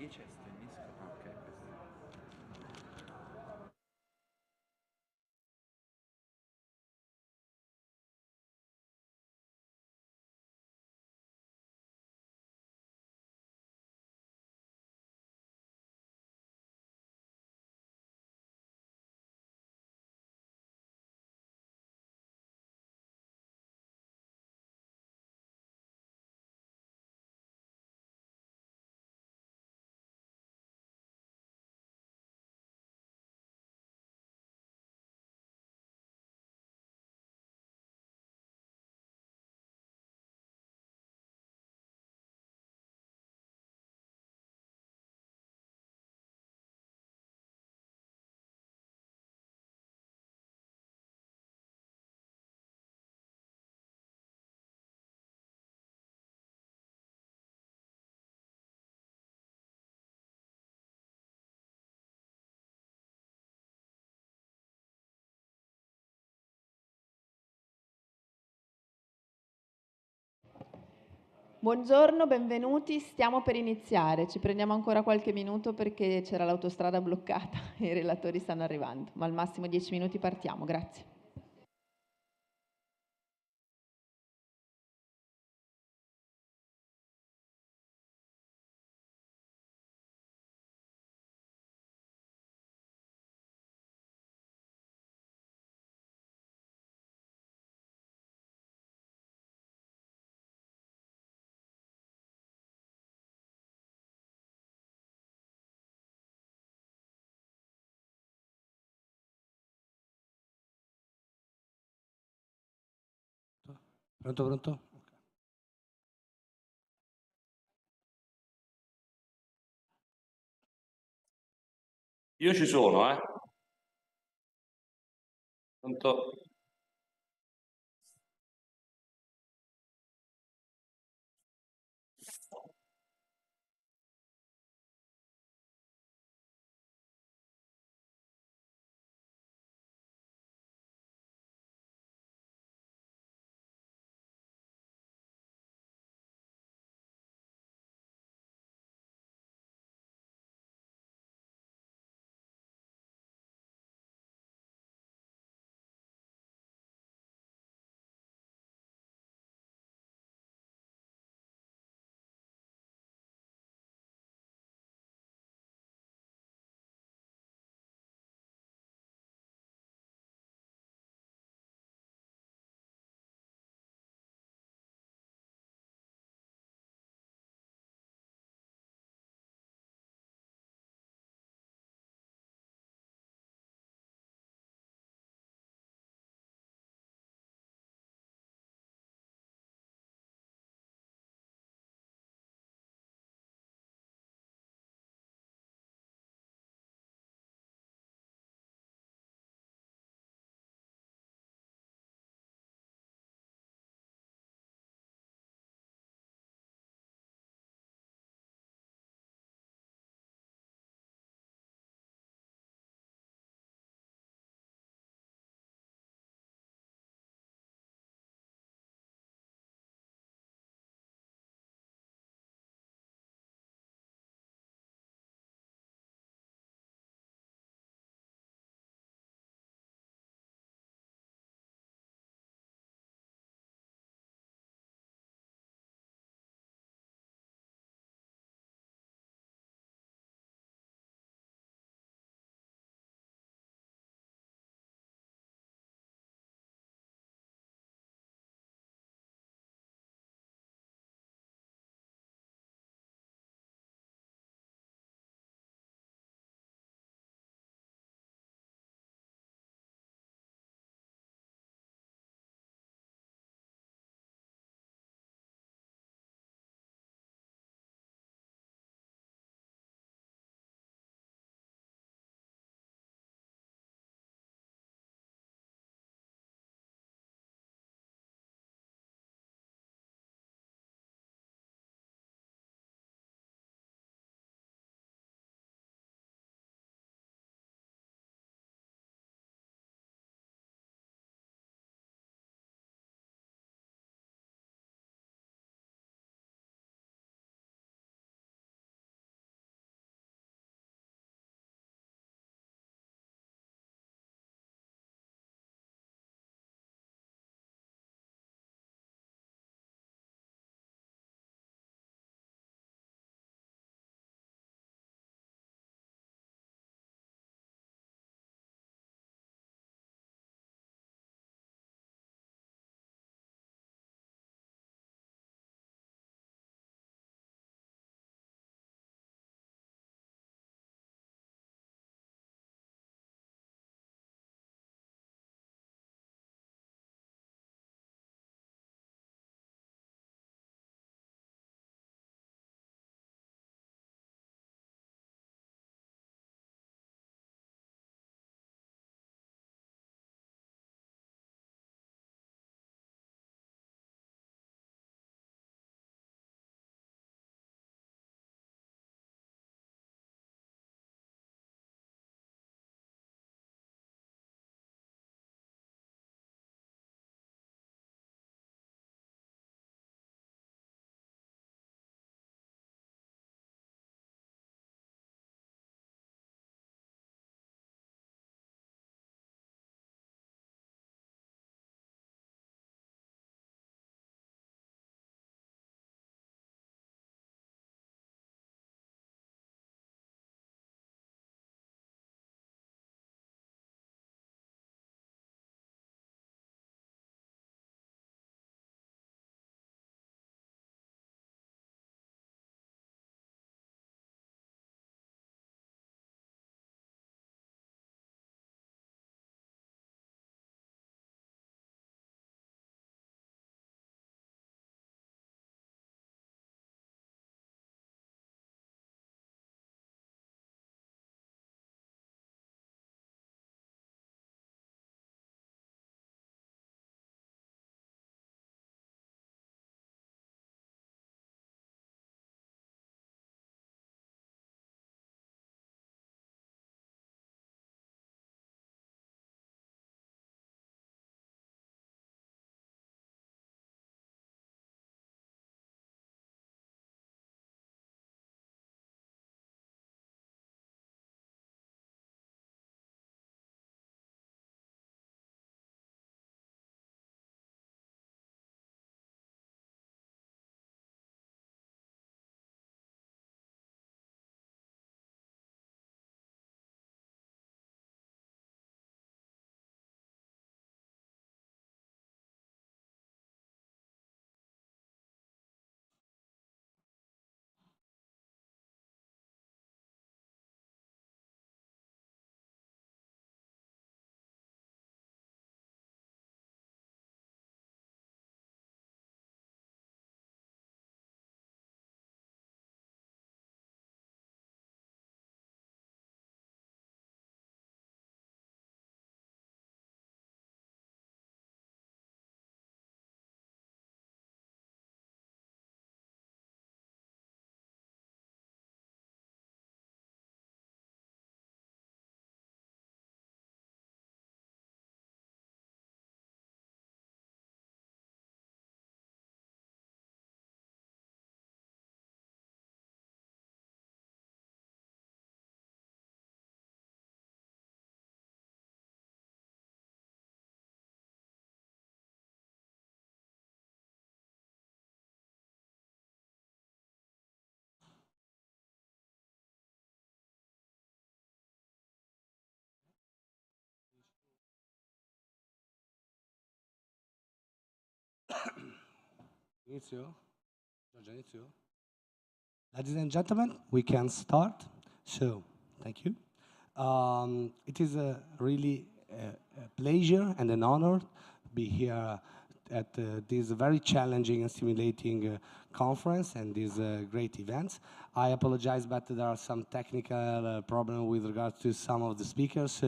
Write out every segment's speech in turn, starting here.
Io c'è sto in disco. Ah, ok, questo. Buongiorno, benvenuti. Stiamo per iniziare. Ci prendiamo ancora qualche minuto perché c'era l'autostrada bloccata e i relatori stanno arrivando, ma al massimo 10 minuti partiamo. Grazie. Pronto, pronto? Io ci sono, eh. Pronto? Inizio? Giorgia, inizio? Ladies and gentlemen, we can start. So, thank you. It is a really a pleasure and an honor to be here at this very challenging and stimulating conference and these great events. I apologize, but there are some technical problems with regards to some of the speakers.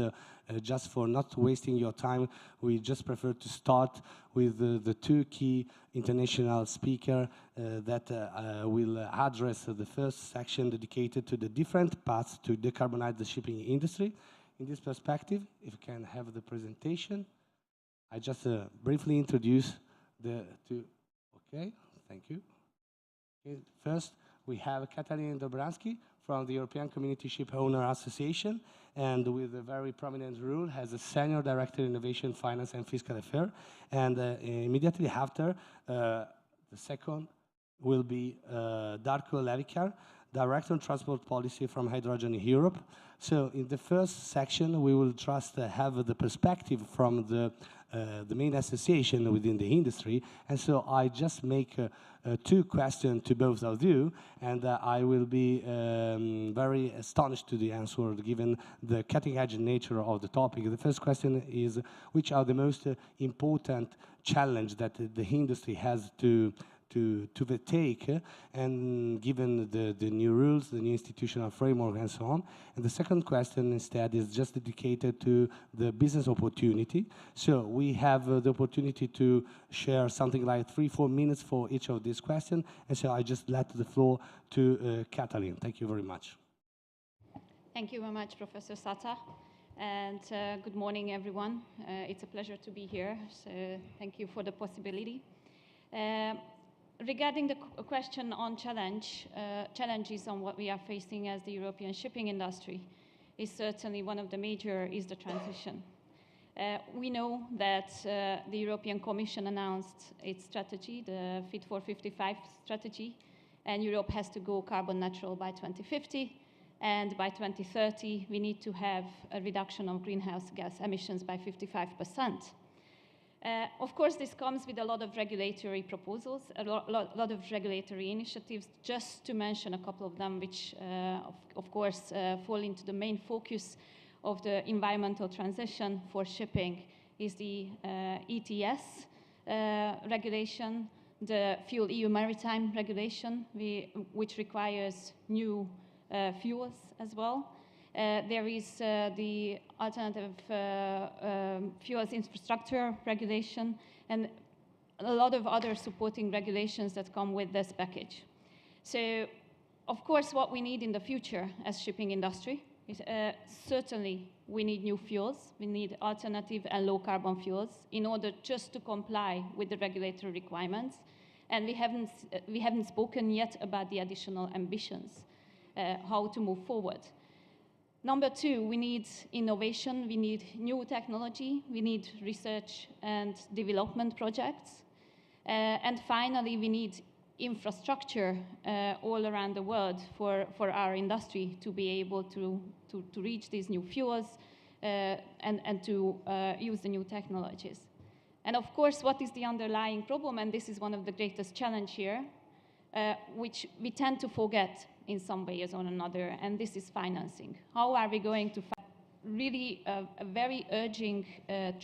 Just for not wasting your time, we just prefer to start with the two key international speakers that will address the first section dedicated to the different paths to decarbonize the shipping industry. In this perspective, if you can have the presentation, I just briefly introduce the two. Okay, thank you. Okay, first, we have Katalin Dobransky from the European Community Ship Owner Association, and with a very prominent role as a Senior Director Innovation, Finance and Fiscal Affairs. And immediately after, the second will be Darko Levikar, Director of Transport Policy from Hydrogen Europe. So in the first section, we will just have the perspective from the main association within the industry. And so I just make two questions to both of you, and I will be very astonished to the answer given the cutting-edge nature of the topic. The first question is, which are the most important challenge that the industry has to take, and given the new rules, the new institutional framework, and so on. And the second question instead is just dedicated to the business opportunity. So we have the opportunity to share something like 3-4 minutes for each of these questions. And so I just let the floor to Katalin. Thank you very much. Thank you very much, Professor Sata. And good morning, everyone. It's a pleasure to be here. So thank you for the possibility. Regarding the question on challenges on what we are facing as the European shipping industry, is certainly one of the major is the transition. We know that the European Commission announced its strategy, the Fit for 55 strategy, and Europe has to go carbon neutral by 2050, and by 2030 we need to have a reduction of greenhouse gas emissions by 55%. Of course, this comes with a lot of regulatory proposals, a lot of regulatory initiatives, just to mention a couple of them, which, of course, fall into the main focus of the environmental transition for shipping is the ETS regulation, the Fuel EU Maritime regulation, which requires new fuels as well. There is the alternative fuels infrastructure regulation and a lot of other supporting regulations that come with this package. So, of course, what we need in the future as shipping industry is certainly we need new fuels. We need alternative and low carbon fuels in order just to comply with the regulatory requirements. And we haven't spoken yet about the additional ambitions, how to move forward. Number two, we need innovation, we need new technology, we need research and development projects. And finally, we need infrastructure all around the world for our industry to be able to reach these new fuels and to use the new technologies. And of course, what is the underlying problem? And this is one of the greatest challenges here, which we tend to forget in some ways or another, and this is financing. How are we going to really a very urging trend